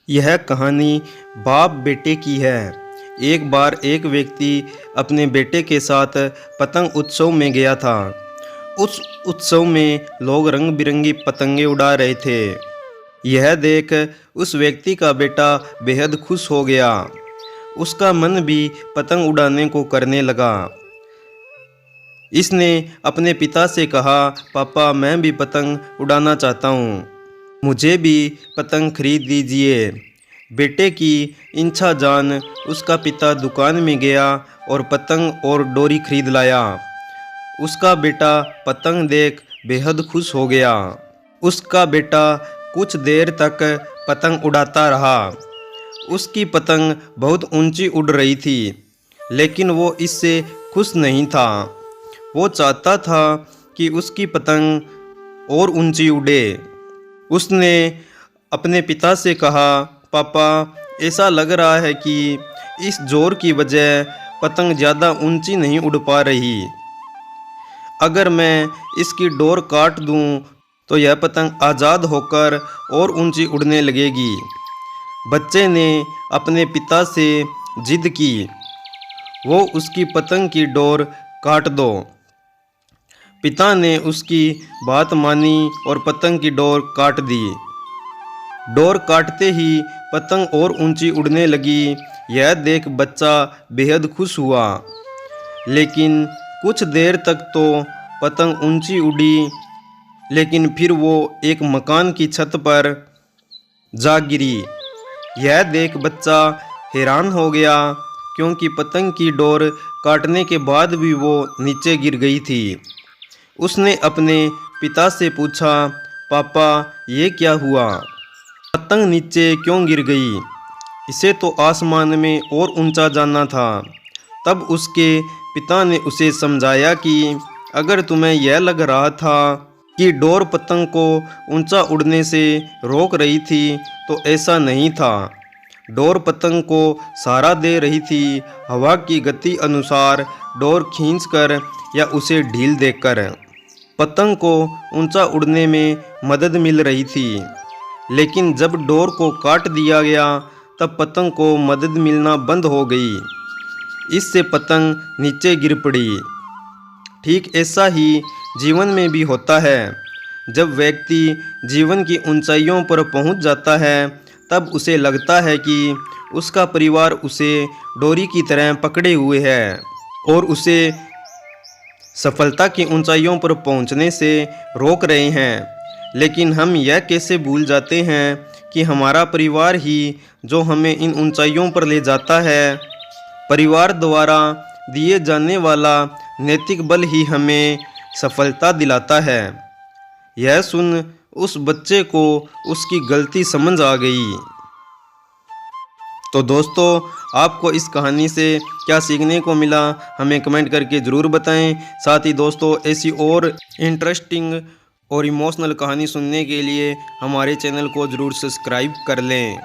यह कहानी बाप बेटे की है। एक बार एक व्यक्ति अपने बेटे के साथ पतंग उत्सव में गया था। उस उत्सव में लोग रंग बिरंगी पतंगे उड़ा रहे थे। यह देख उस व्यक्ति का बेटा बेहद खुश हो गया। उसका मन भी पतंग उड़ाने को करने लगा। इसने अपने पिता से कहा, पापा मैं भी पतंग उड़ाना चाहता हूँ, मुझे भी पतंग खरीद दीजिए। बेटे की इच्छा जान उसका पिता दुकान में गया और पतंग और डोरी खरीद लाया। उसका बेटा पतंग देख बेहद खुश हो गया। उसका बेटा कुछ देर तक पतंग उड़ाता रहा। उसकी पतंग बहुत ऊंची उड़ रही थी, लेकिन वो इससे खुश नहीं था। वो चाहता था कि उसकी पतंग और ऊंची उड़े। उसने अपने पिता से कहा, पापा ऐसा लग रहा है कि इस जोर की वजह पतंग ज़्यादा ऊंची नहीं उड़ पा रही। अगर मैं इसकी डोर काट दूं तो यह पतंग आज़ाद होकर और ऊंची उड़ने लगेगी। बच्चे ने अपने पिता से जिद की, वो उसकी पतंग की डोर काट दो। पिता ने उसकी बात मानी और पतंग की डोर काट दी। डोर काटते ही पतंग और ऊंची उड़ने लगी। यह देख बच्चा बेहद खुश हुआ, लेकिन कुछ देर तक तो पतंग ऊंची उड़ी, लेकिन फिर वो एक मकान की छत पर जा गिरी। यह देख बच्चा हैरान हो गया, क्योंकि पतंग की डोर काटने के बाद भी वो नीचे गिर गई थी। उसने अपने पिता से पूछा, पापा ये क्या हुआ? पतंग नीचे क्यों गिर गई? इसे तो आसमान में और ऊंचा जाना था। तब उसके पिता ने उसे समझाया कि अगर तुम्हें यह लग रहा था कि डोर पतंग को ऊंचा उड़ने से रोक रही थी, तो ऐसा नहीं था। डोर पतंग को सहारा दे रही थी, हवा की गति अनुसार डोर खींचकर या उसे ढील देकर। पतंग को ऊंचा उड़ने में मदद मिल रही थी, लेकिन जब डोर को काट दिया गया तब पतंग को मदद मिलना बंद हो गई। इससे पतंग नीचे गिर पड़ी। ठीक ऐसा ही जीवन में भी होता है। जब व्यक्ति जीवन की ऊंचाइयों पर पहुंच जाता है, तब उसे लगता है कि उसका परिवार उसे डोरी की तरह पकड़े हुए है और उसे सफलता की ऊंचाइयों पर पहुंचने से रोक रहे हैं। लेकिन हम यह कैसे भूल जाते हैं कि हमारा परिवार ही जो हमें इन ऊंचाइयों पर ले जाता है। परिवार द्वारा दिए जाने वाला नैतिक बल ही हमें सफलता दिलाता है। यह सुन उस बच्चे को उसकी गलती समझ आ गई। तो दोस्तों, आपको इस कहानी से क्या सीखने को मिला, हमें कमेंट करके ज़रूर बताएं। साथ ही दोस्तों, ऐसी और इंटरेस्टिंग और इमोशनल कहानी सुनने के लिए हमारे चैनल को ज़रूर सब्सक्राइब कर लें।